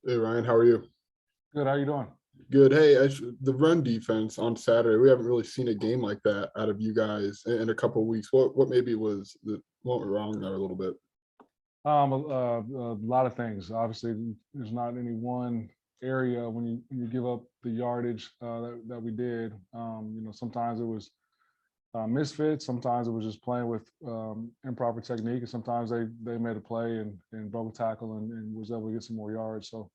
Hey Ryan, how are you? Good. How you doing? Good. Hey, the run defense on Saturday, we haven't really seen a game like that out of you guys in a couple of weeks. What maybe was the what went wrong there a little bit? A lot of things. Obviously, there's not any one area when you give up the yardage that we did. Sometimes it was misfits. Sometimes it was just playing with improper technique, and sometimes they made a play and broke a tackle and was able to get some more yards. So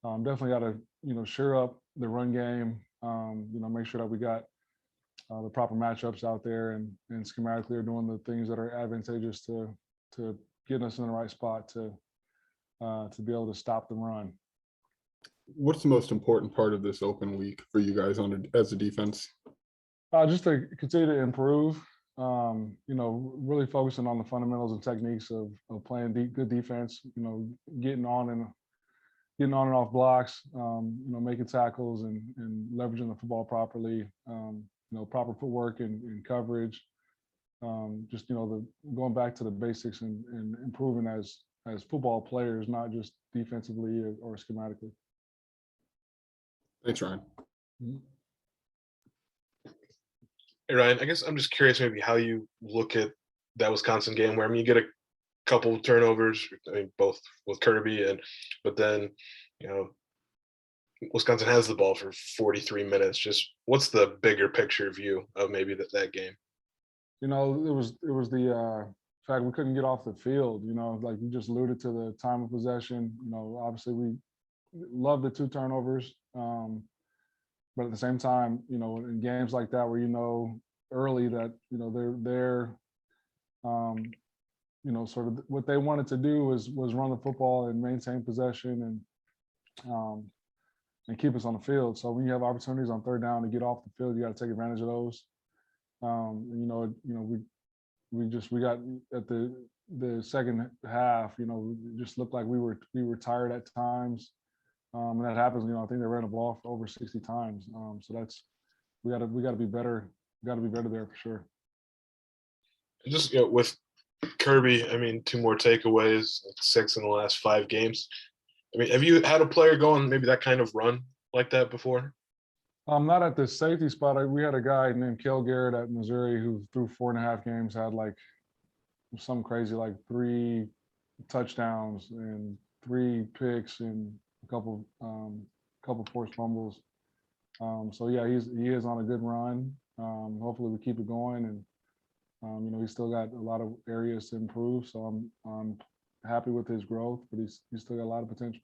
definitely got to shore up the run game. Make sure that we got the proper matchups out there and schematically are doing the things that are advantageous to getting us in the right spot to be able to stop the run. What's the most important part of this open week for you guys as a defense? Just to continue to improve, really focusing on the fundamentals and techniques of playing good defense, getting on and off blocks, making tackles and leveraging the football properly, proper footwork and coverage. Going back to the basics and improving as football players, not just defensively or schematically. Thanks, Ryan. Mm-hmm. Hey Ryan, I guess I'm just curious maybe how you look at that Wisconsin game where you get a couple turnovers, both with Kirby but then Wisconsin has the ball for 43 minutes. Just what's the bigger picture view of maybe that game? It was the fact we couldn't get off the field. Like you just alluded to the time of possession. Obviously we love the 2 turnovers, but at the same time, in games like that where early that they're sort of what they wanted to do was run the football and maintain possession and keep us on the field. So when you have opportunities on 3rd down to get off the field, you got to take advantage of those. We got at the second half, it just looked like we were tired at times. And that happens, I think they ran the ball for over 60 times. So that's we got to be better. Got to be better there for sure. Just with Kirby, 2 more takeaways, 6 in the last 5 games. Have you had a player go on maybe that kind of run like that before? Not at the safety spot. We had a guy named Cale Garrett at Missouri who through 4.5 games had like some crazy, like 3 touchdowns and 3 picks and a couple forced fumbles. So yeah, he is on a good run. Hopefully we keep it going, and he's still got a lot of areas to improve. So I'm happy with his growth, but he's still got a lot of potential.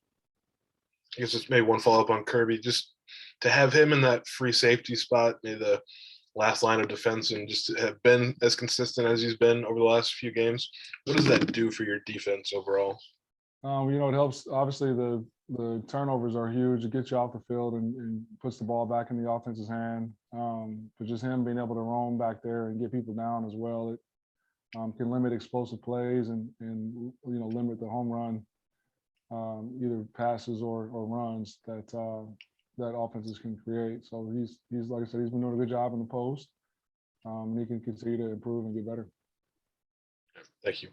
I guess just maybe one follow up on Kirby, just to have him in that free safety spot, maybe the last line of defense, and just to have been as consistent as he's been over the last few games. What does that do for your defense overall? It helps. Obviously, the turnovers are huge. It gets you off the field and puts the ball back in the offense's hand. But just him being able to roam back there and get people down as well, it can limit explosive plays and limit the home run, either passes or runs that offenses can create. So he's like I said, he's been doing a good job in the post. And he can continue to improve and get better. Thank you.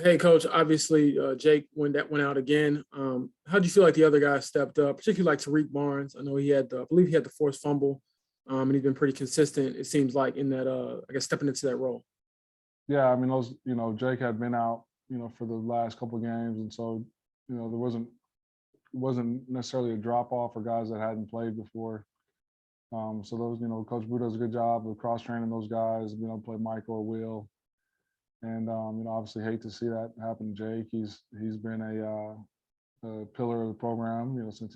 Hey, Coach. Obviously, Jake went out again. How do you feel like the other guys stepped up, particularly like Tariq Barnes? I know I believe he had the forced fumble, and he's been pretty consistent. It seems like in that, I guess, stepping into that role. Yeah, those, Jake had been out, for the last couple of games, and so, there wasn't necessarily a drop off for guys that hadn't played before. So those, Coach Boo does a good job of cross training those guys, play Mike or Will. And obviously hate to see that happen to Jake. He's been a pillar of the program, since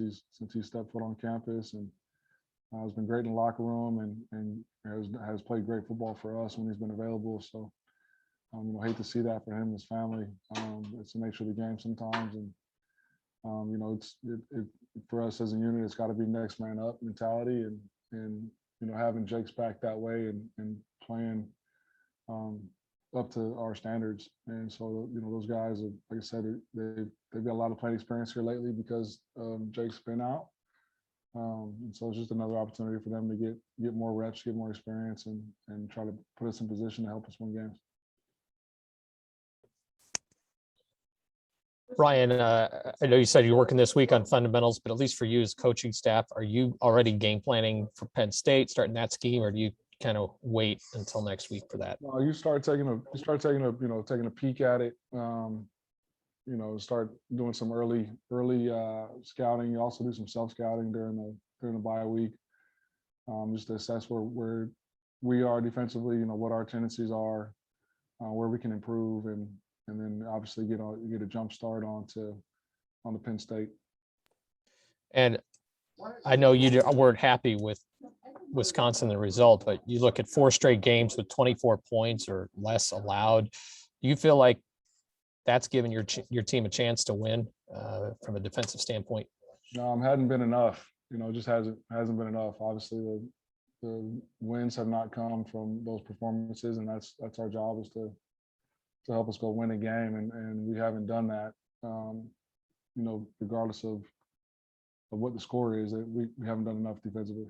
he stepped foot on campus, and has been great in the locker room and has played great football for us when he's been available. So hate to see that for him and his family. It's the nature of the game sometimes, and it for us as a unit, it's got to be next man up mentality, and having Jake's back that way and playing up to our standards. And so, those guys, have, like I said, they've got a lot of playing experience here lately because Jake's been out. And so it's just another opportunity for them to get more reps, get more experience, and try to put us in position to help us win games. Ryan, I know you said you're working this week on fundamentals, but at least for you as coaching staff, are you already game planning for Penn State, starting that scheme, or do you kind of wait until next week for that? No, you start taking a peek at it. Start doing some early scouting. You also do some self-scouting during the bye week, just to assess where we are defensively. What our tendencies are, where we can improve, and then obviously get a jump start on the Penn State. And I know you weren't happy with Wisconsin, the result, but you look at 4 straight games with 24 points or less allowed. Do you feel like that's given your team a chance to win from a defensive standpoint? No, hadn't been enough. It just hasn't been enough. Obviously, the wins have not come from those performances, and that's our job, is to help us go win a game, and we haven't done that. Regardless of what the score is, that we haven't done enough defensively.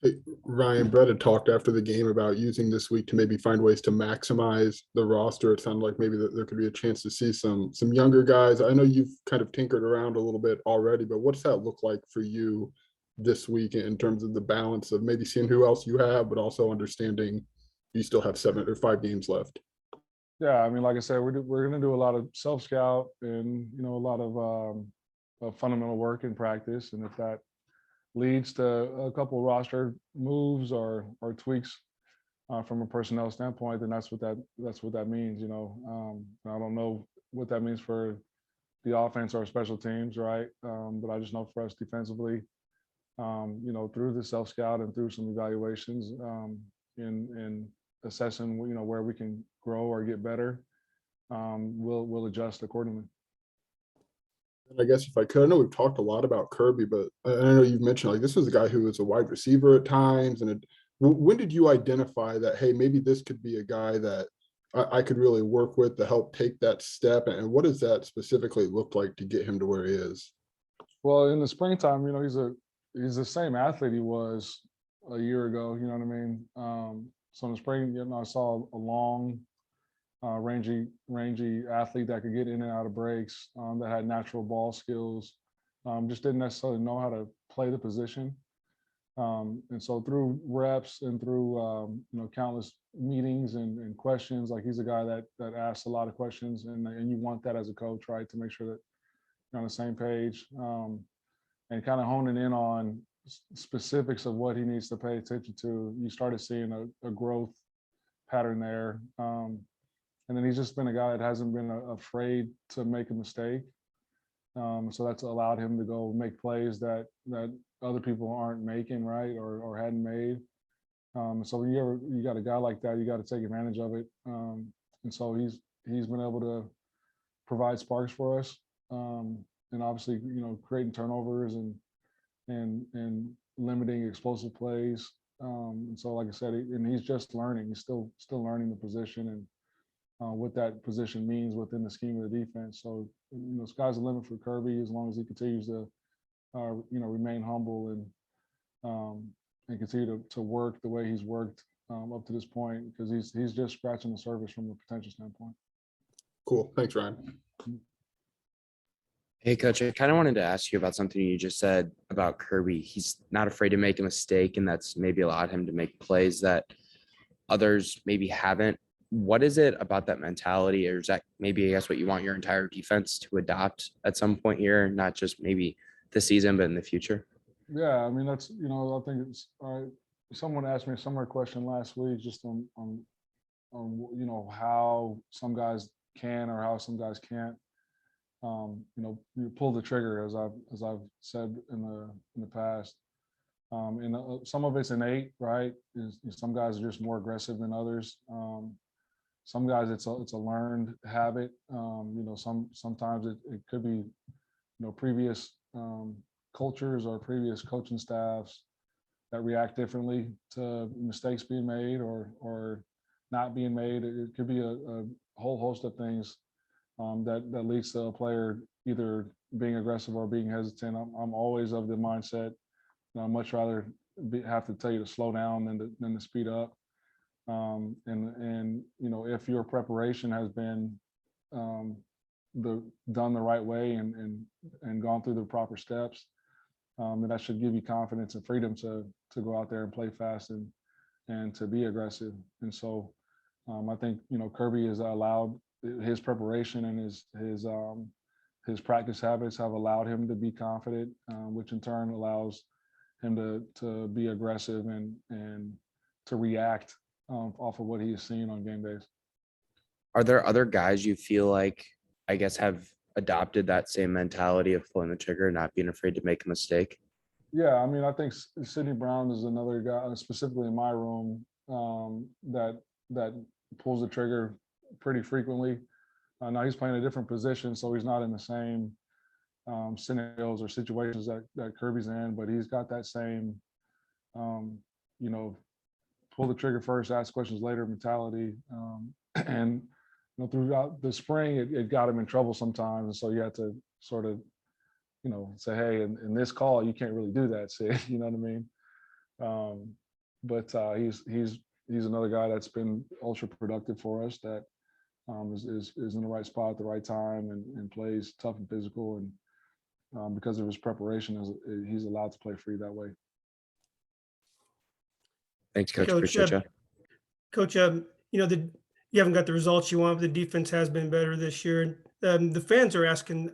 Hey, Ryan, Brett had talked after the game about using this week to maybe find ways to maximize the roster. It sounded like maybe there could be a chance to see some younger guys. I know you've kind of tinkered around a little bit already, but what's that look like for you this week in terms of the balance of maybe seeing who else you have, but also understanding you still have 7 or 5 games left? Yeah, I mean, like I said, we're going to do a lot of self-scout and a lot of fundamental work in practice, and if that leads to a couple roster moves or tweaks from a personnel standpoint, then that's what that means. I don't know what that means for the offense or special teams, right? But I just know for us defensively, through the self-scout and through some evaluations, in assessing where we can grow or get better, we'll adjust accordingly. And I guess if I could, I know we've talked a lot about Kirby, but I know you've mentioned like this was a guy who was a wide receiver at times. And when did you identify that, hey, maybe this could be a guy that I could really work with to help take that step? And what does that specifically look like to get him to where he is? Well, in the springtime, he's the same athlete he was a year ago. You know what I mean? So in the spring, I saw a long, rangy athlete that could get in and out of breaks, that had natural ball skills, just didn't necessarily know how to play the position. And so through reps and through countless meetings and questions, like he's a guy that asks a lot of questions, and you want that as a coach, right, to make sure that you're on the same page, and kind of honing in on specifics of what he needs to pay attention to. You started seeing a growth pattern there. And then he's just been a guy that hasn't been afraid to make a mistake. So that's allowed him to go make plays that other people aren't making, right, or hadn't made. So when you got a guy like that, you got to take advantage of it. And so he's been able to provide sparks for us, and obviously creating turnovers and limiting explosive plays. And so, like I said, and he's just learning. He's still learning the position and what that position means within the scheme of the defense. So, sky's the limit for Kirby as long as he continues to, remain humble and continue to work the way he's worked up to this point, because he's just scratching the surface from a potential standpoint. Cool. Thanks, Ryan. Hey, Coach, I kind of wanted to ask you about something you just said about Kirby. He's not afraid to make a mistake, and that's maybe allowed him to make plays that others maybe haven't. What is it about that mentality, or is that maybe, I guess, what you want your entire defense to adopt at some point here, not just maybe this season, but in the future? Yeah, I mean, that's, I think it's, someone asked me a similar question last week, just on how some guys can or how some guys can't. You pull the trigger, as I've said in the past. Some of it's innate, right? Some guys are just more aggressive than others. Some guys it's a learned habit. Sometimes it could be previous cultures or previous coaching staffs that react differently to mistakes being made or not being made. It could be a whole host of things that leads to a player either being aggressive or being hesitant. I'm always of the mindset, I'd much rather have to tell you to slow down than to speed up. And if your preparation has been done the right way and gone through the proper steps, and that should give you confidence and freedom to go out there and play fast and to be aggressive. And so I think, Kirby has allowed his preparation and his practice habits have allowed him to be confident, which in turn allows him to be aggressive and to react off of what he is seeing on game days. Are there other guys you feel like, I guess, have adopted that same mentality of pulling the trigger, not being afraid to make a mistake? Yeah, I mean, I think Sidney Brown is another guy, specifically in my room, that pulls the trigger pretty frequently. Now he's playing a different position, so he's not in the same scenarios or situations that Kirby's in, but he's got that same, pull the trigger first, ask questions later mentality. And throughout the spring, it got him in trouble sometimes, and so you had to sort of, say, hey, in this call, you can't really do that, Sid. You know what I mean? But he's another guy that's been ultra productive for us. That is in the right spot at the right time and plays tough and physical, and because of his preparation, he's allowed to play free that way. Thanks, Coach. Coach, Appreciate you. Coach, you haven't got the results you want, but the defense has been better this year. The fans are asking,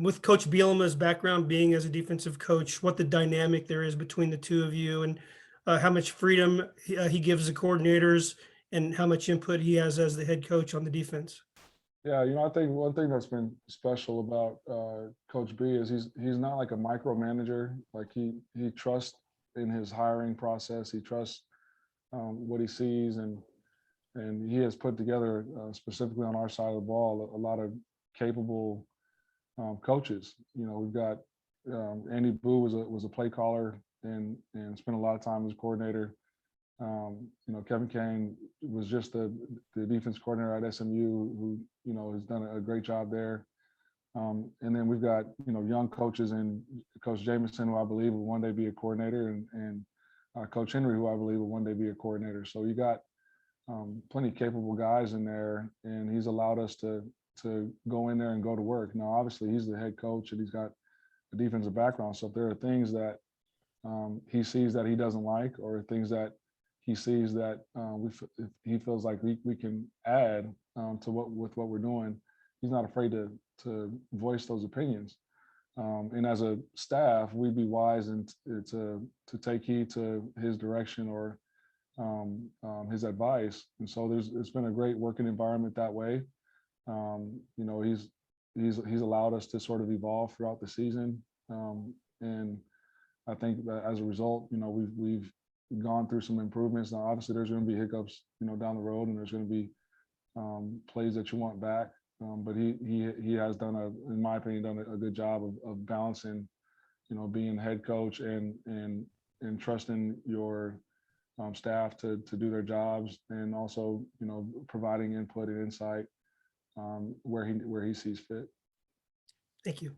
with Coach Bielema's background being as a defensive coach, what the dynamic there is between the two of you, and how much freedom he gives the coordinators, and how much input he has as the head coach on the defense. Yeah, I think one thing that's been special about Coach B is he's not like a micromanager. Like he trusts in his hiring process. He trusts what he sees, and he has put together, specifically on our side of the ball, a lot of capable coaches. We've got Andy Boo was a play caller and spent a lot of time as coordinator. Kevin Kane was just the defense coordinator at SMU, who has done a great job there. And then we've got young coaches, and Coach Jameson, who I believe will one day be a coordinator, and Coach Henry, who I believe will one day be a coordinator. So you got plenty of capable guys in there, and he's allowed us to go in there and go to work. Now, obviously, he's the head coach and he's got a defensive background. So if there are things that he sees that he doesn't like, or things that he sees that he feels like we can add to what we're doing, he's not afraid to voice those opinions. And as a staff, we'd be wise to take heed to his direction or his advice. And so it's been a great working environment that way. He's allowed us to sort of evolve throughout the season, and I think that as a result, we've gone through some improvements. Now, obviously, there's going to be hiccups, down the road, and there's going to be plays that you want back. But he has done in my opinion, done a good job of balancing, being head coach and trusting your staff to do their jobs, and also, providing input and insight where he sees fit. Thank you.